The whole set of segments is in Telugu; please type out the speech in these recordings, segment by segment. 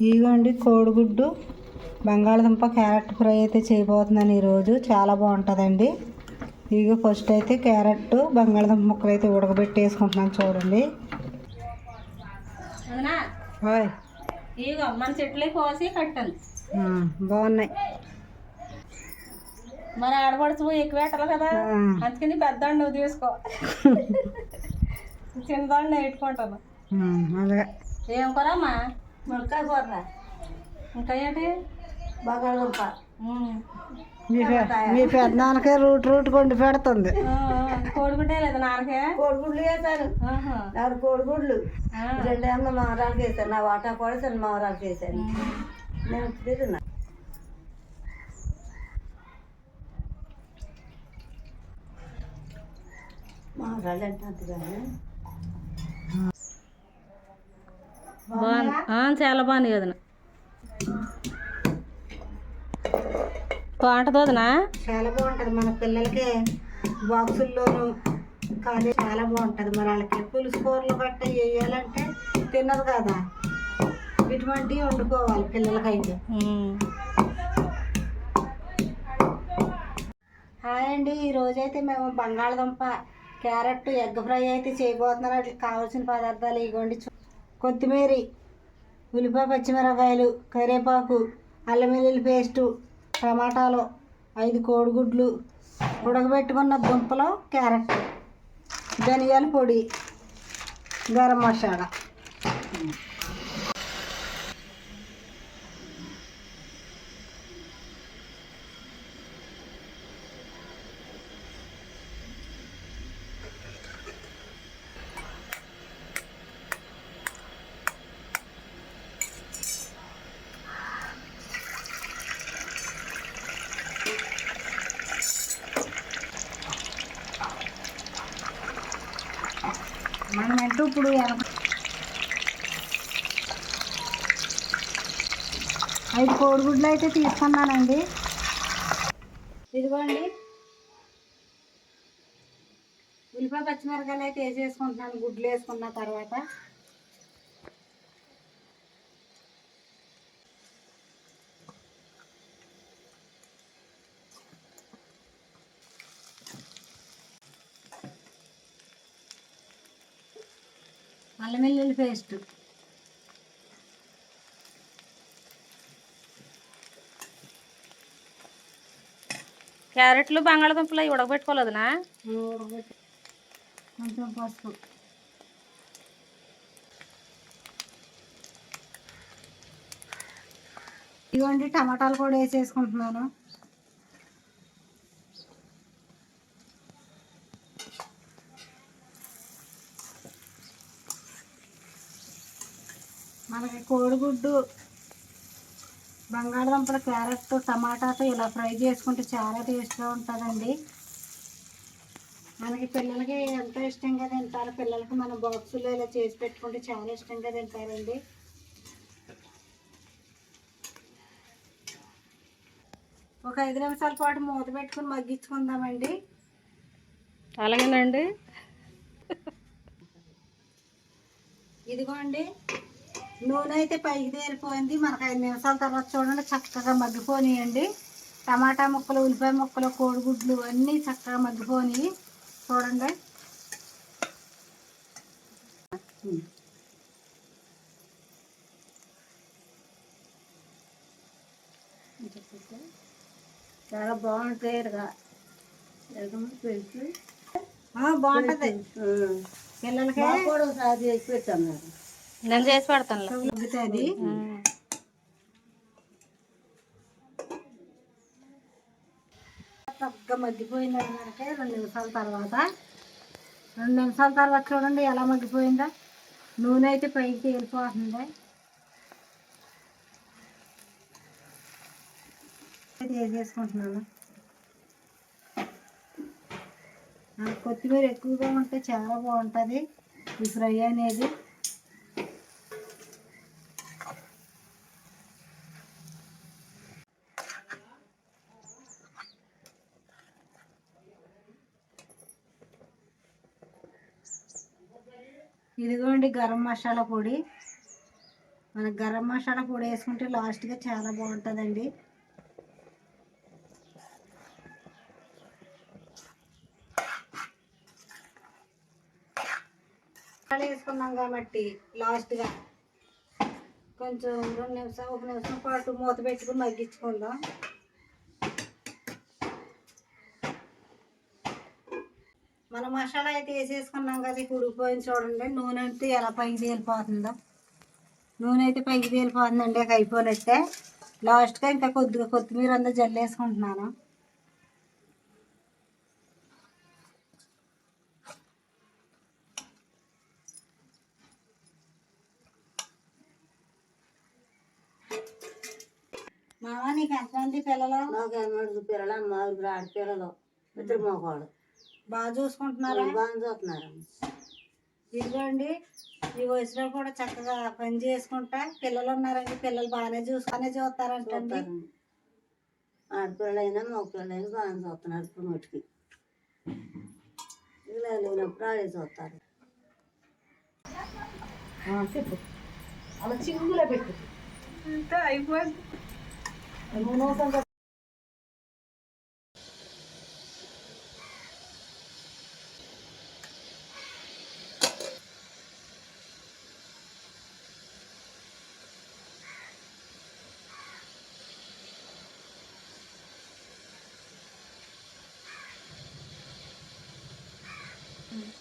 ఇదిగోండి కోడిగుడ్డు బంగాళదుంప క్యారెట్ ఫ్రై అయితే చేయబోతున్నాను ఈరోజు. చాలా బాగుంటుందండి. ఇదిగో ఫస్ట్ అయితే క్యారెట్ బంగాళదుంప ముక్కలు అయితే ఉడకబెట్టేసుకుంటున్నాను చూడండి. ఇదిగో మన చెట్లే కోసి కట్టాను. బాగున్నాయి. మరి ఆడపడుచు ఎక్కువ పెట్టాలి కదా, అందుకని పెద్ద నువ్వు తీసుకో. చిన్నదాన్ని పెట్టుకుంటాను. అలాగే ఏం కూరమ్మా? మునక్కాయ కూర. ఇంకా ఏంటి? బంగాళదుంప. మీ పెద్దనాన్నకే రూట్ కొండి పెడుతుంది. కోడిగుడ్డే లేదా నాన్నకే? కోడిగుడ్లు వేసాను. 4 కోడిగుడ్లు 2 ఏమో మామరాలకి వేసాను. నా వాటా కూడా మామరాలకి వేసాను. నేను తిన్నా. మామరాలు అంటే అంతగానే బాగుంది. చాలా బాగుంది కదనా? బాగుంటుంది వదనా? చాలా బాగుంటుంది. మన పిల్లలకి బాక్సుల్లోనూ కానీ చాలా బాగుంటుంది. మరి వాళ్ళకి పులుసు కూరలు గట్ట వేయాలంటే తినరు కదా, ఇటువంటివి వండుకోవాలి పిల్లలకైతే. హాయ్ అండి, ఈరోజైతే మేము బంగాళదుంప క్యారెట్ ఎగ్ ఫ్రై అయితే చేయబోతున్నాం. వాటికి కావాల్సిన పదార్థాలు ఇవ్వండి. కొత్తిమీర, ఉల్లిపాయ, పచ్చిమిరపకాయలు, కరివేపాకు, అల్లం వెల్లుల్లి పేస్టు, టమాటాలు, 5 కోడిగుడ్లు, ఉడకబెట్టుకున్న దుంపలు, క్యారెట్, ధనియాల పొడి, గరం మసాలా. మనమంటూ ఇప్పుడు 5 కోడిగుడ్లు అయితే తీసుకున్నానండి. ఇదిగోండి ఉల్లిపాయ పచ్చిమిరపకాయలు అయితే వేసేసుకుంటున్నాను. గుడ్లు వేసుకున్న తర్వాత అల్లం వెల్లుల్లి పేస్ట్, క్యారెట్లు బంగాళదుంపలు అవి ఉడకబెట్టుకోలేదునా? కొంచెం పసుపు, ఇదిగోండి టమాటాలు కూడా వేసేసుకుంటున్నాను. మనకి కోడిగుడ్డు బంగాళదుంపల క్యారెట్ టమాటాతో ఇలా ఫ్రై చేసుకుంటే చాలా టేస్ట్గా ఉంటుందండి. మనకి పిల్లలకి ఎంతో ఇష్టంగా తింటారు. పిల్లలకి మన బాక్సులో ఇలా చేసి పెట్టుకుంటే చాలా ఇష్టంగా తింటారండి. ఒక 5 నిమిషాల పాటు మూత పెట్టుకుని మగ్గించుకుందామండి. అలాగేనండి. ఇదిగోండి నూనె అయితే పైకి తేలిపోయింది. మనకు 5 నిమిషాల తర్వాత చూడండి చక్కగా మగ్గిపోనియండి. టమాటా ముక్కలు, ఉల్లిపాయ ముక్కలు, కోడిగుడ్లు అన్నీ చక్కగా మగ్గిపోయి చూడండి. చాలా బాగుంటాయి. బాగుంటుంది. పిల్లలకి కూడా ఒకసారి చేసి పెట్టాను. నేను చేసి పెడతాను. మగ్గుతుంది. చక్కగా మగ్గిపోయింది మనకి. 2 నిమిషాల తర్వాత చూడండి ఎలా మగ్గిపోయిందో. నూనె అయితే పైకి తేలిపోతుంది. వేసేసుకుంటున్నాను. కొత్తిమీర ఎక్కువగా ఉంటే చాలా బాగుంటుంది ఈ ఫ్రై అనేది. ఇదిగోండి గరం మసాలా పొడి, మన గరం మసాలా పొడి వేసుకుంటే లాస్ట్గా చాలా బాగుంటుందండి. వేసుకున్నాం కాబట్టి లాస్ట్గా కొంచెం 2 నిమిషాలు 1 నిమిషం పాటు మూత పెట్టుకుని మగ్గించుకుందాం. మన మసాలా అయితే వేసేసుకున్నాం కదా, ఉడికిపోయింది చూడండి. నూనె అయితే ఎలా పైకి తేలిపోతుందో, నూనె అయితే పైకి తేలిపోతుందండి. అయిపోయినట్టే. లాస్ట్గా ఇంకా కొద్దిగా కొత్తిమీర అంతా జల్లేసుకుంటున్నాను. మామ నీకు ఎంతమంది పిల్లలు? నాకు 8 పిల్లలు అమ్మ, 2 ఆడపిల్లలు, 2 మగవాళ్ళు. బాగా చూసుకుంటున్నారా? బాగా చూస్తున్నారు. ఇదిగోండి, ఈ వయసులో కూడా చక్కగా పని చేసుకుంటా పిల్లలు ఉన్నారండి. పిల్లలు బాగానే చూస్తారంటండి. ఆడపిల్లలైనా మగ పిల్లలైనా బాగా చూస్తున్నారు. ఇప్పుడు మట్టుకి ఇలా లేనప్పుడు ఆడే చూస్తారు. చెప్పు, అలా చింగులో పెట్టు. అయిపోయింది.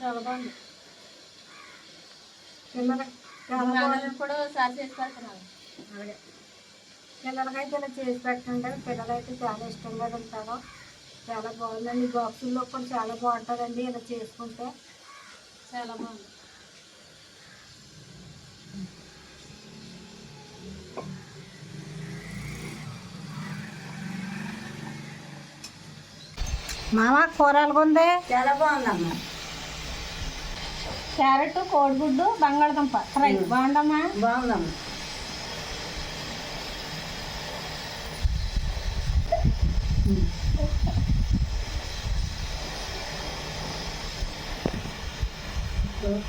చాలా బాగుంది. కూడా ఒకసారి చేసి పెడుతున్నాను. అలాగే పిల్లలకైతే ఇలా చేసి పెట్టండి. పిల్లలైతే చాలా ఇష్టంగా తింటారు. చాలా బాగుందండి. బాక్సుల్లో కూడా చాలా బాగుంటుందండి ఇలా చేసుకుంటే. చాలా బాగుంది. మామ కూరలు ఉంది. చాలా బాగుందమ్మా. క్యారెట్, కోడిగుడ్డు, బంగాళదుంప ఫ్రై బాగుందమ్మా. బాగుందమ్మా. దోస